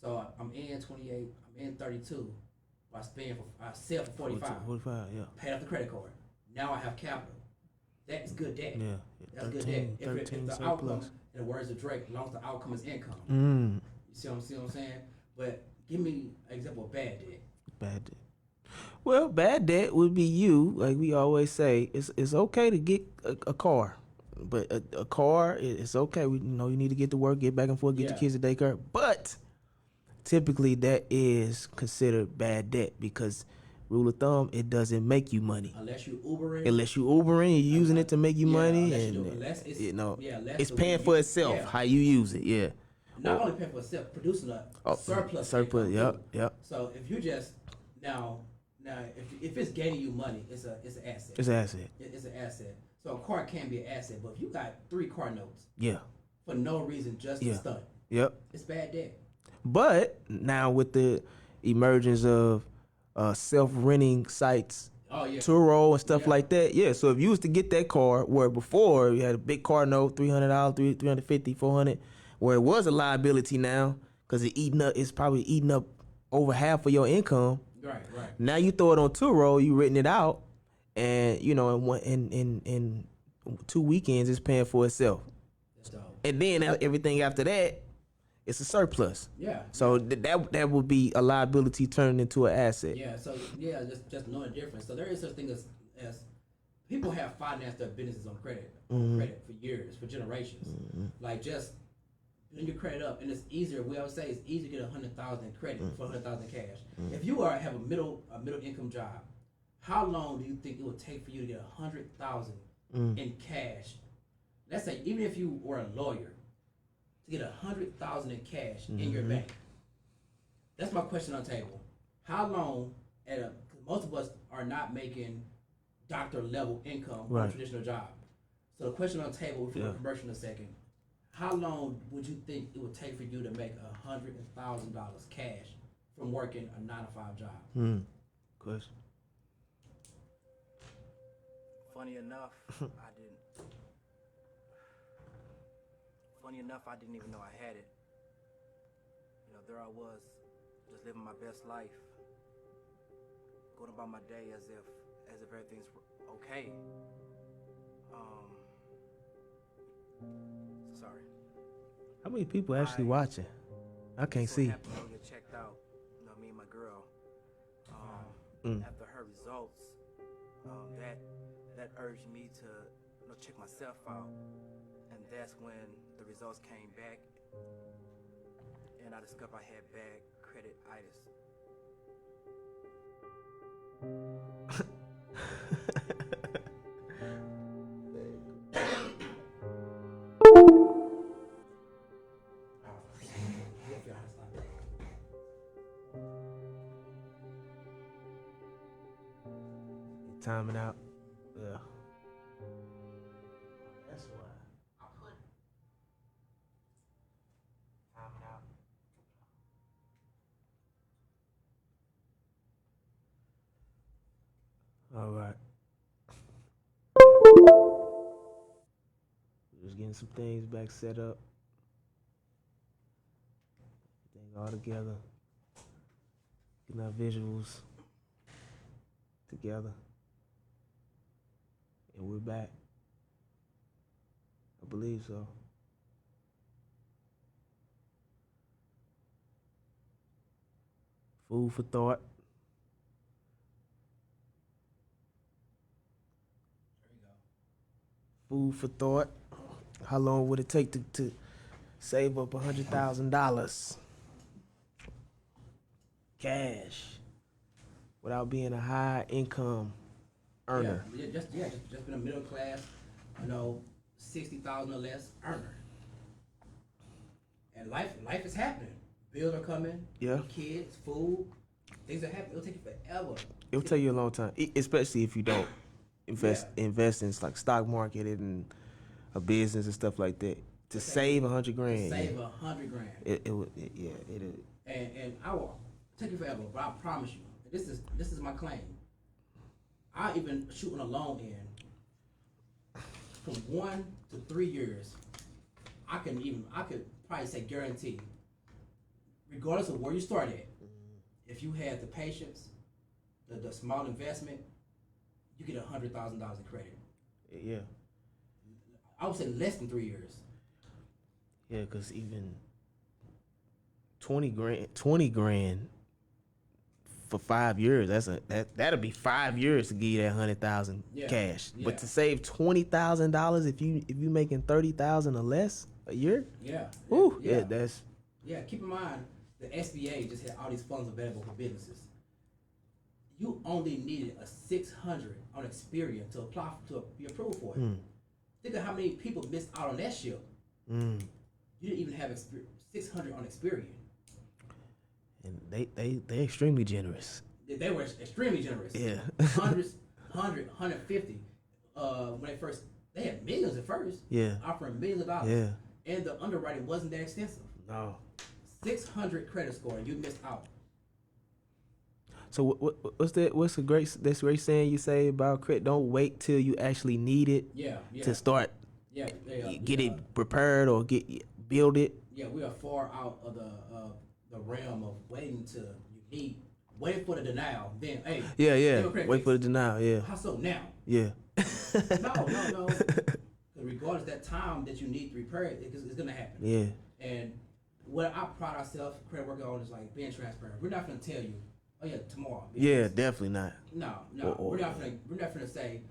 So I'm in 28. I'm in 32. I sell for 45. 45, yeah. Paid off the credit card. Now I have capital. That is good debt. Yeah. That's 13, good debt. If 13 the surplus. outcome, in the words of Drake, as long as the outcome is income. You see what I'm saying? But give me an example of bad debt. Bad debt. Well, bad debt would be you, like we always say. It's okay to get a car, but a car, it's okay. You need to get to work, get back and forth, get your kids to daycare. But typically, that is considered bad debt because, rule of thumb, it doesn't make you money. Unless you Ubering. You're using it to make you money, unless it's paying for itself. Yeah. How you use it, yeah. Not only paying for itself, producing a surplus. Surplus, income, yep. So if you just now if it's gaining you money, it's an asset. It's an asset. It's an asset. So a car can be an asset, but if you got 3 car notes, Yeah. for no reason, just to stunt, Yep. it's bad debt. But now with the emergence of self-renting sites, Turo and stuff like that, so if you was to get that car where before you had a big car note, $300, $350, $400, where it was a liability now because it's probably eating up over half of your income. Right. Now you throw it on Turo, you written it out, and in 2 weekends it's paying for itself. That's dope. And then everything after that, it's a surplus. Yeah. So that would be a liability turned into an asset. Yeah. So just knowing the difference. So there is such thing as people have financed their businesses on credit for years, for generations. Like just building your credit up, and it's easier. We always say it's easier to get 100,000 credit for 100,000 cash. If you have a middle income job, how long do you think it would take for you to get 100,000 in cash? Let's say even if you were a lawyer, to get 100,000 in cash in your bank. That's my question on the table. How long? Most of us are not making doctor level income on a traditional job. So the question on the table, we'll go commercial in a second. How long would you think it would take for you to make $100,000 cash from working a 9-to-5 job? Question. Funny enough, I didn't even know I had it. There I was, just living my best life, going about my day as if everything's okay. Sorry. How many people actually watching? I can't see. Get checked out. Me and my girl. After her results, that urged me to check myself out, and that's when the results came back, and I discovered I had bad credit-itis. Timing out. Yeah. That's why. Timing out. All right. Just getting some things back set up. Everything all together. Getting our visuals together. And we're back. I believe so. Food for thought. Food for thought. How long would it take to save up $100,000 cash without being a high income earner? Just been a middle class, $60,000 or less earner. And life is happening. Bills are coming. Yeah. Kids, food, things are happening. It'll take you forever. It'll take you a long time, especially if you don't invest in like stock market and a business and stuff like that. To save $100 grand. Save $100 grand. It would, yeah. And I will take you forever, but I promise you, this is my claim. I even shoot on a long end from 1 to 3 years. I could probably say guarantee, regardless of where you start at, if you had the patience, the small investment, you get $100,000 in credit. Yeah. I would say less than 3 years. Yeah, cause even 20 grand for 5 years. That'll be 5 years to give you that 100,000 cash. Yeah. But to save $20,000 if you making 30,000 or less a year. Yeah. Ooh, yeah. That's. Yeah, keep in mind the SBA just had all these funds available for businesses. You only needed a 600 on Experian to apply to be approved for it. Think of how many people missed out on that ship. You didn't even have 600 on Experian. And they extremely generous. They were extremely generous. Yeah. 150. When they had millions at first. Yeah. Offering millions of dollars. Yeah. And the underwriting wasn't that extensive. No. 600 credit score and you missed out. So what's the great saying you say about credit? Don't wait till you actually need it. Yeah. To start. Yeah. Get it prepared or build it. Yeah, we are far out of the realm of waiting waiting for the denial. Then hey. Yeah. Wait for the denial. Yeah. How so now? Yeah. No. Regardless, that time that you need to prepare it, it's gonna happen. Yeah. And what I pride ourselves, credit worker on, is like being transparent. We're not gonna tell you, oh yeah, tomorrow. Yeah, definitely not. No. We're not gonna say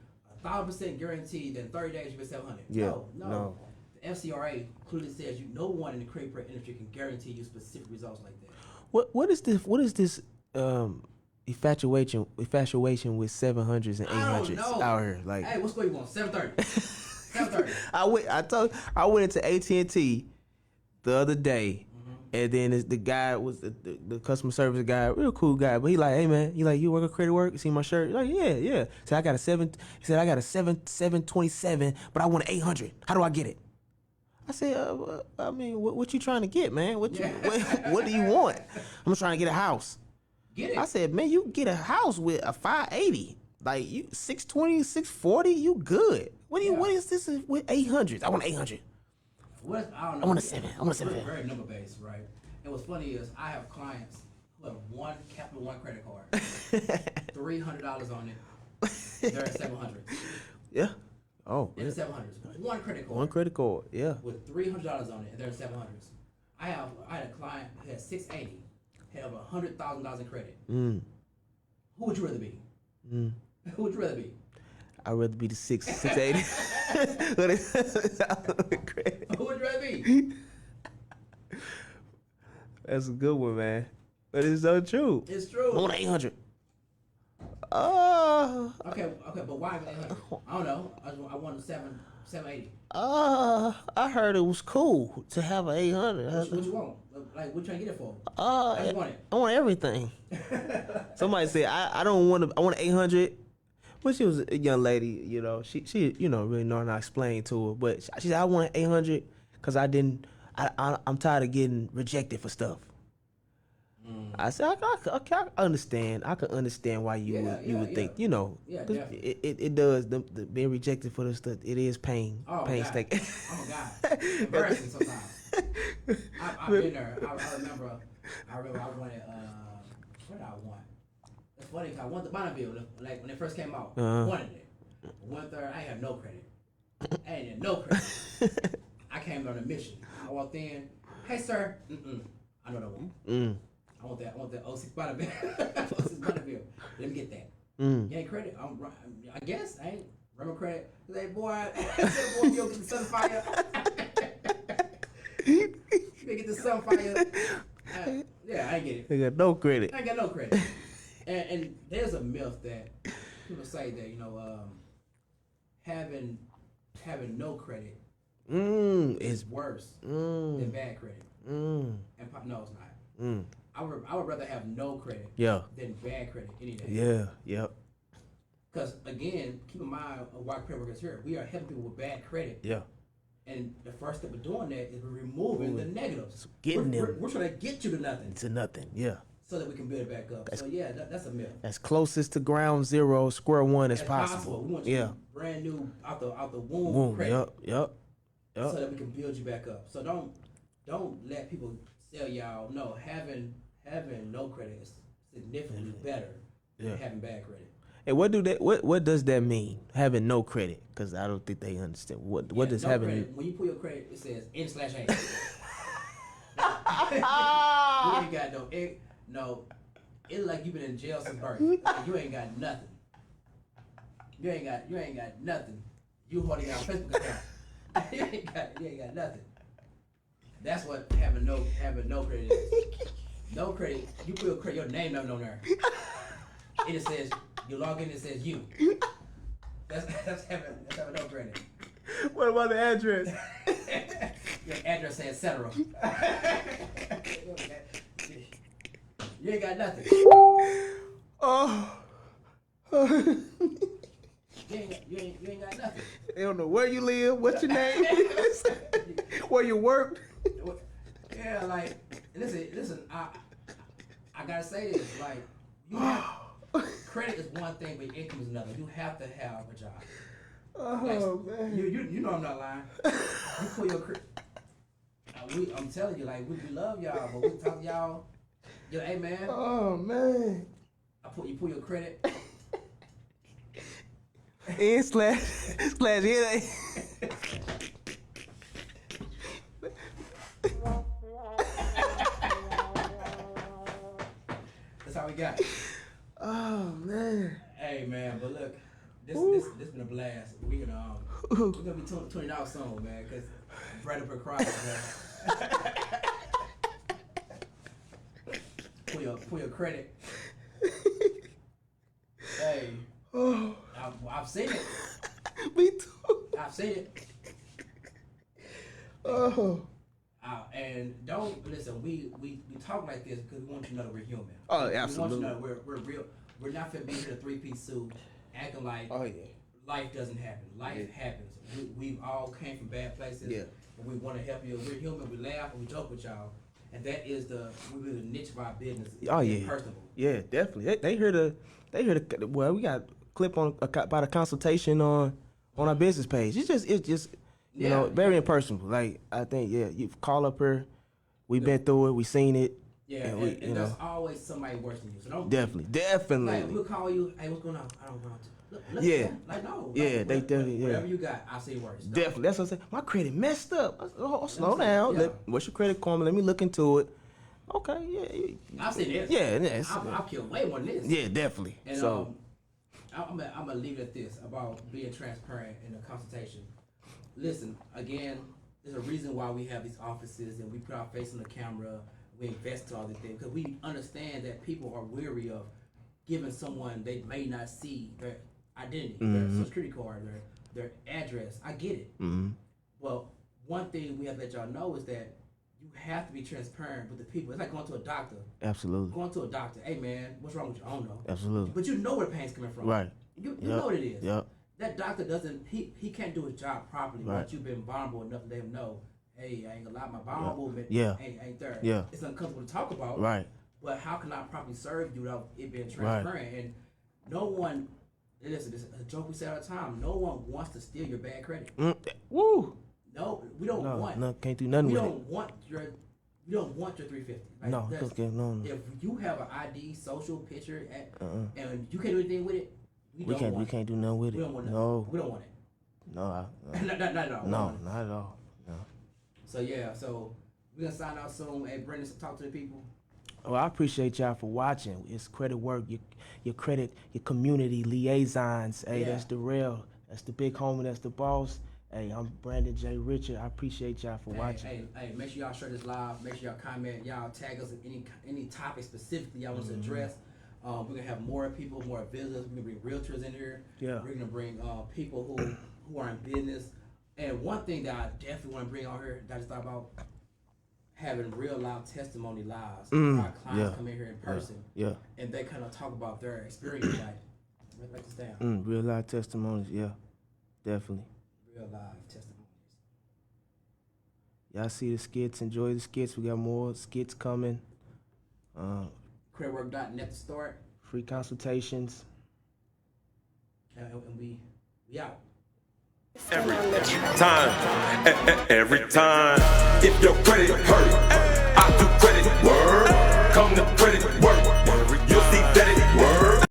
1,000% guaranteed that in 30 days you get 700. Yeah. No. The FCRA clearly says no one in the credit repair industry can guarantee you specific results like that. What is this infatuation with 700s and 800s out here? Like, hey, what score you want? 730. 730. I went into AT&T the other day, and then the guy was the customer service guy, real cool guy, but he like, hey man, you work at credit work? You see my shirt? He's like, yeah. So I got a 727, but I want an 800. How do I get it? I said, I mean, what you trying to get, man? What do you want? I'm trying to get a house. Get it. I said, man, you get a house with a 580. Like you 620, 640, you good. What is this with 800s? I want 800. I don't know. I want a 7. We're very number based, right? And what's funny is I have clients who have one Capital One credit card, $300 on it. They're at 700. Yeah. Oh. They're at 700s. One credit card. One credit card. Yeah. With $300 on it, and they're at 700s. I had a client who had 680, had over $100,000 in credit. Who would you rather be? Who would you rather be? I'd rather be the 680. Who would you rather be? That's a good one, man. But it's so true. It's true. I want 800. Okay, but why 800? I don't know. I want 780. I heard it was cool to have an 800. What you want? Like, what you trying to get it for? How you want it? I want everything. Somebody said I don't want to. I want 800. But she was a young lady, She really know how to explain to her. But she said I want 800 because I'm tired of getting rejected for stuff. I said I understand. I can understand why you would think, Yeah, it does. The being rejected for the stuff, it is pain. Painstaking. Oh God, embarrassing sometimes. I've been there. I remember I wanted. What did I want? It's funny because I wanted the Bonneville, like when it first came out. I wanted it. 1/3, I had no credit. I ain't had no credit. I came on a mission. I walked in. Hey sir, I know that one. I want that 06 Bonneville. 06 Bonneville. Let me get that. You ain't credit? I guess I ain't. Remember credit? Hey boy, boy, you get the Sunfire. You get the Sunfire. Yeah, I ain't get it. I got no credit. I ain't got no credit. And there's a myth that people say that having no credit is worse than bad credit. And no, it's not. I would rather have no credit than bad credit any day. Yeah. Yep. Because again, keep in mind why credit workers here. We are helping people with bad credit. Yeah. And the first step of doing that is we're removing the negatives. We're trying to get you to nothing. To nothing. Yeah. So that we can build it back up. So yeah, that's a myth. As closest to ground zero, square one as possible. We want you to be brand new out the womb. Credit, Yep. So that we can build you back up. So don't let people tell y'all no. Having no credit is significantly better than having bad credit. And what does that mean? Having no credit? Because I don't think they understand what does no having. Credit, when you pull your credit, it says N/A. You ain't got no. It's like you've been in jail since birth. Like you ain't got nothing. You ain't got nothing. You holding down a Facebook account. you ain't got nothing. That's what having no credit is. No credit. You put your credit, your name nothing on there. And it says you log in. It says you. That's having no credit. What about the address? Your address, etc. You ain't got nothing. Oh. You ain't got nothing. They don't know where you live, what your name is, where you work. Yeah, like listen. I gotta say this. Like, you have credit is one thing, but income is another. You have to have a job. Oh man. You know I'm not lying. You pull your credit. I'm telling you, like we love y'all, but we talk to y'all. Yo, hey man. Oh man. You pull your credit. And slash yeah. That's how we got it. Oh man. Hey man, but look, this been a blast. We're gonna be $20 soon, man, because right up her cross, man. pull your credit. Hey. Oh. I've seen it. Me too. I've seen it. Oh. And don't listen. We talk like this because we want you to know that we're human. Oh, absolutely. We want you to know we're real. We're not finna be here in a 3-piece suit, acting like life doesn't happen. Life happens. We've all came from bad places. Yeah. And we want to help you. We're human. We laugh and we joke with y'all. And that is the niche of our business. Oh yeah. Personable. Yeah, definitely. They hear the. Well, we got a clip about a consultation on our business page. It's just you know, very impersonal. Like, I think you call up her. We've been through it. We seen it. Yeah, and there's always somebody worse than you. So don't definitely. Like, we'll call you. Hey, what's going on? I don't want to. Like no. Yeah, like, they definitely. Whatever you got, I'll see worse. Definitely. That's what I said. My credit messed up. I said, slow down. What's your credit karma? Let me look into it. Okay. Yeah. I've seen this. Yeah. I've killed way more than this. Yeah, definitely. And so I'm gonna leave it at this about being transparent in a consultation. Listen, again, there's a reason why we have these offices and we put our face on the camera. We invest in all these things because we understand that people are weary of giving someone they may not see their identity, their social security card, their address. I get it. Well, one thing we have to let y'all know is that you have to be transparent with the people. It's like going to a doctor. Absolutely. Going to a doctor. Hey man, what's wrong with you? I don't know. Absolutely. But you know where the pain's coming from. Right. You know what it is. Yep. That doctor doesn't. He can't do his job properly once you've been vulnerable enough to let him know. Hey, I ain't gonna lie, my bowel movement ain't there. Yeah. It's uncomfortable to talk about. Right. But how can I properly serve you without it being transparent? Right. And no one, listen, this is a joke we say all the time. No one wants to steal your bad credit. Woo. No, we don't want. No, can't do nothing with it. We don't want your 350. Like, no. If you have an ID, social picture, and you can't do anything with it, we can't do nothing with it. We don't want it. No. We don't want it. No. Not at all. No, not at all. No. So yeah, we're gonna sign out soon. Hey, Brendan, talk to the people. Well, I appreciate y'all for watching. It's Credit Work, your credit, your community liaisons. Hey, that's the real. That's the big homie. That's the boss. Hey, I'm Brandon J. Richard. I appreciate y'all for watching. Hey, make sure y'all share this live. Make sure y'all comment. Y'all tag us in any topic specifically y'all want to address. We're gonna have more people, more visitors. We're gonna bring realtors in here. Yeah. We're gonna bring people who are in business. And one thing that I definitely want to bring on here that I just thought about, having real live testimony lives. Our clients come in here in person, and they kind of talk about their experience. Like, write this down. Real life testimonies, yeah, definitely. Real live testimonies. Y'all see the skits, enjoy the skits. We got more skits coming. Creditwork.net to start. Free consultations. And we out. Every time, if your credit hurt,